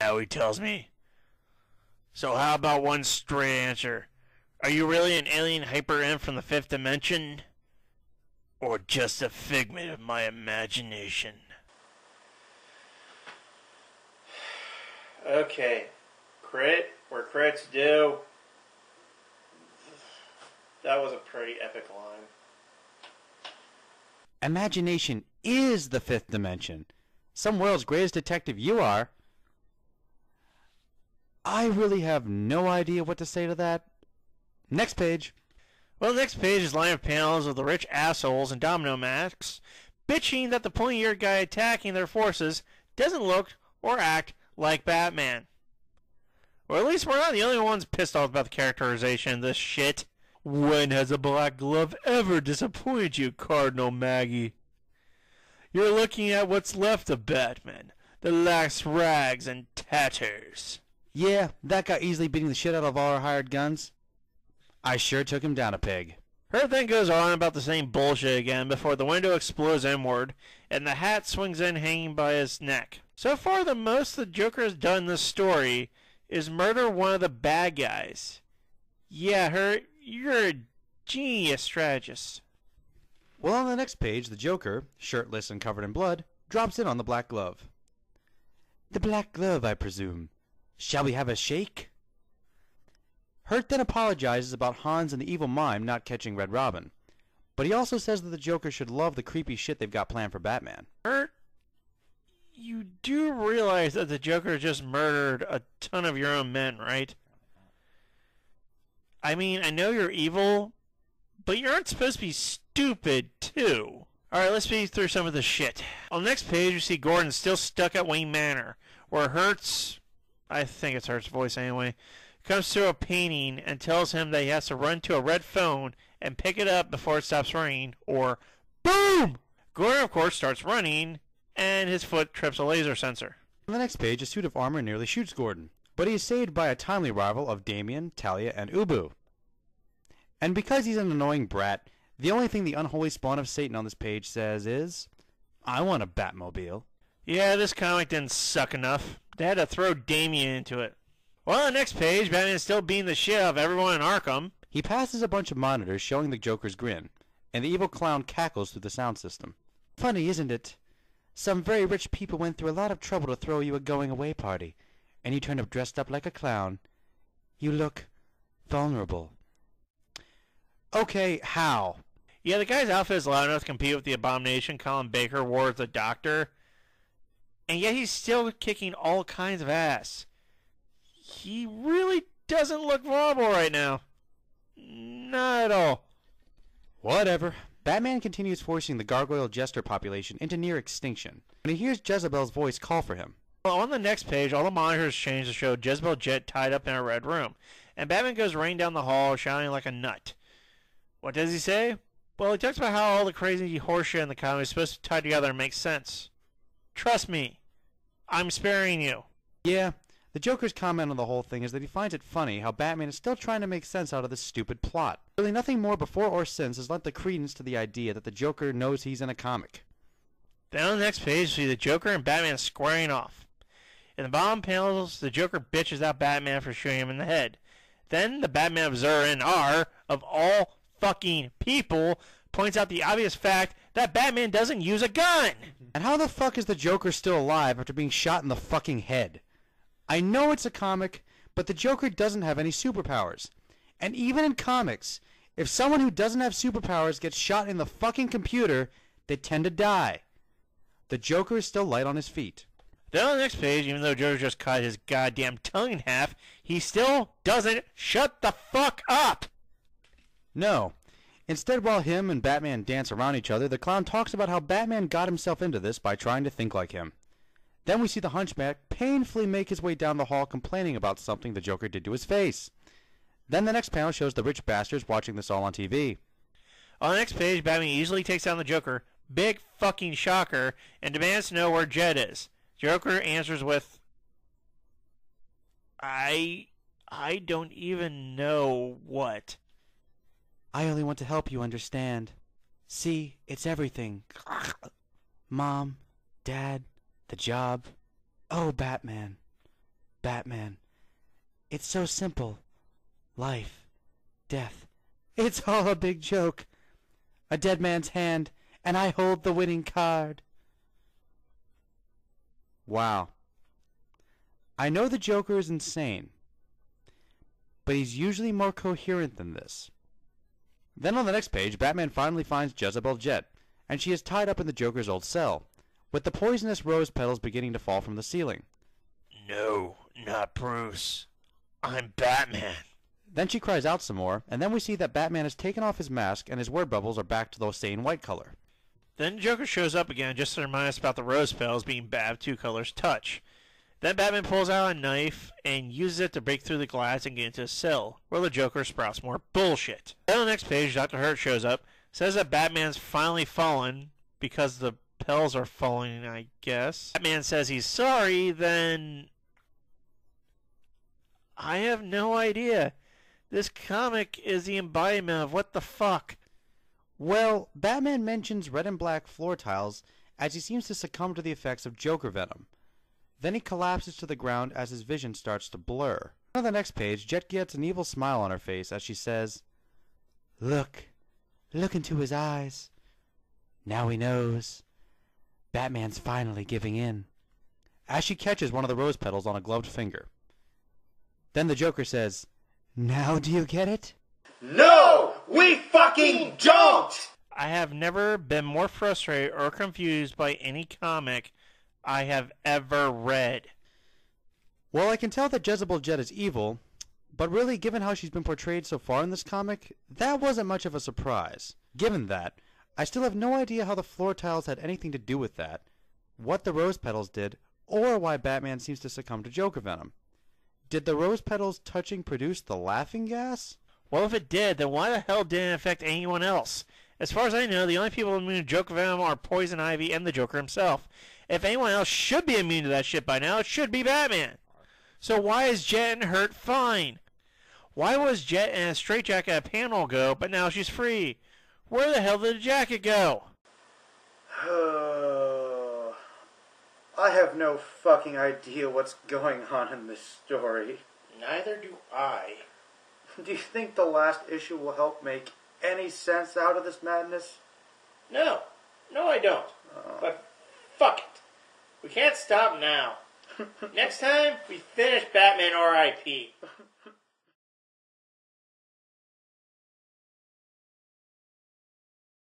Now he tells me. So how about one straight answer? Are you really an alien hyper-imp from the fifth dimension? Or just a figment of my imagination? Okay. Crit where crit's due. That was a pretty epic line. Imagination is the fifth dimension. Some world's greatest detective you are. I really have no idea what to say to that. Next page. Well, the next page is line of panels of the rich assholes and Domino Max bitching that the pointy-eared guy attacking their forces doesn't look or act like Batman. Or at least we're not the only ones pissed off about the characterization of this shit. When has a black glove ever disappointed you, Cardinal Maggie? You're looking at what's left of Batman, the last rags and tatters. Yeah, that guy easily beating the shit out of all our hired guns. I sure took him down a peg. Her then goes on about the same bullshit again before the window explodes inward and the hat swings in hanging by his neck. So far, the most the Joker has done in this story is murder one of the bad guys. Yeah, you're a genius strategist. Well, on the next page, the Joker, shirtless and covered in blood, drops in on the black glove. The black glove, I presume. Shall we have a shake? Hurt then apologizes about Hans and the evil mime not catching Red Robin. But he also says that the Joker should love the creepy shit they've got planned for Batman. Hurt, you do realize that the Joker just murdered a ton of your own men, right? I mean, I know you're evil, but you aren't supposed to be stupid, too. Alright, let's speed through some of the shit. On the next page, we see Gordon still stuck at Wayne Manor, where Hertz, I think it's Hertz's voice anyway, comes to a painting and tells him that he has to run to a red phone and pick it up before it stops ringing, or BOOM! Gordon, of course, starts running, and his foot trips a laser sensor. On the next page, a suit of armor nearly shoots Gordon, but he is saved by a timely arrival of Damien, Talia, and Ubu. And because he's an annoying brat, the only thing the unholy spawn of Satan on this page says is, I want a Batmobile. Yeah, this comic didn't suck enough. They had to throw Damien into it. Well, on the next page, Batman is still beating the shit out of everyone in Arkham. He passes a bunch of monitors showing the Joker's grin, and the evil clown cackles through the sound system. Funny, isn't it? Some very rich people went through a lot of trouble to throw you a going-away party, and you turned up dressed up like a clown. You look vulnerable. Okay, how? Yeah, the guy's outfit is loud enough to compete with the Abomination Colin Baker wore as the Doctor, and yet he's still kicking all kinds of ass. He really doesn't look vulnerable right now. Not at all. Whatever. Batman continues forcing the gargoyle jester population into near extinction when he hears Jezebel's voice call for him. Well, on the next page, all the monitors change to show Jezebel Jet tied up in a red room, and Batman goes running down the hall shouting like a nut. What does he say? Well, he talks about how all the crazy horseshit in the comic is supposed to tie together and make sense. Trust me, I'm sparing you. Yeah, the Joker's comment on the whole thing is that he finds it funny how Batman is still trying to make sense out of this stupid plot. Really nothing more before or since has lent the credence to the idea that the Joker knows he's in a comic. Then on the next page, we see the Joker and Batman squaring off. In the bottom panels, the Joker bitches out Batman for shooting him in the head. Then the Batman of Zur-En-Arrh, of all fucking people, points out the obvious fact that Batman doesn't use a gun. And how the fuck is the Joker still alive after being shot in the fucking head? I know it's a comic, but the Joker doesn't have any superpowers. And even in comics, if someone who doesn't have superpowers gets shot in the fucking computer, they tend to die. The Joker is still light on his feet. Then on the next page, even though Joker just cut his goddamn tongue in half, he still doesn't shut the fuck up. No. Instead, while him and Batman dance around each other, the clown talks about how Batman got himself into this by trying to think like him. Then we see the Hunchback painfully make his way down the hall complaining about something the Joker did to his face. Then the next panel shows the rich bastards watching this all on TV. On the next page, Batman easily takes down the Joker, big fucking shocker, and demands to know where Jet is. Joker answers with, I don't even know what. I only want to help you understand. See, it's everything. Mom, Dad, the job. Oh, Batman. Batman, it's so simple. Life, death. It's all a big joke. A dead man's hand, and I hold the winning card. Wow. I know the Joker is insane, but he's usually more coherent than this. Then on the next page, Batman finally finds Jezebel Jet, and she is tied up in the Joker's old cell, with the poisonous rose petals beginning to fall from the ceiling. No, not Bruce. I'm Batman. Then she cries out some more, and then we see that Batman has taken off his mask and his word bubbles are back to the same white color. Then Joker shows up again just to remind us about the rose petals being bad if two colors touch. Then Batman pulls out a knife and uses it to break through the glass and get into his cell, where the Joker sprouts more bullshit. Then on the next page, Dr. Hurt shows up, says that Batman's finally fallen because the petals are falling, I guess. Batman says he's sorry, then I have no idea. This comic is the embodiment of what the fuck. Well, Batman mentions red and black floor tiles as he seems to succumb to the effects of Joker venom. Then he collapses to the ground as his vision starts to blur. On the next page, Jet gets an evil smile on her face as she says, Look into his eyes. Now he knows. Batman's finally giving in. As she catches one of the rose petals on a gloved finger. Then the Joker says, Now do you get it? No, we fucking don't! I have never been more frustrated or confused by any comic I have ever read. Well, I can tell that Jezebel Jet is evil, but really, given how she's been portrayed so far in this comic, that wasn't much of a surprise. Given that, I still have no idea how the floor tiles had anything to do with that, what the rose petals did, or why Batman seems to succumb to Joker venom. Did the rose petals touching produce the laughing gas? Well, if it did, then why the hell didn't it affect anyone else? As far as I know, the only people immune to Joker venom are Poison Ivy and the Joker himself. If anyone else should be immune to that shit by now, it should be Batman. So why is Jet and Hurt fine? Why was Jet in a straitjacket a panel ago, but now she's free? Where the hell did the jacket go? I have no fucking idea what's going on in this story. Neither do I. Do you think the last issue will help make any sense out of this madness? No, I don't. But fuck it. We can't stop now. Next time, we finish Batman R.I.P.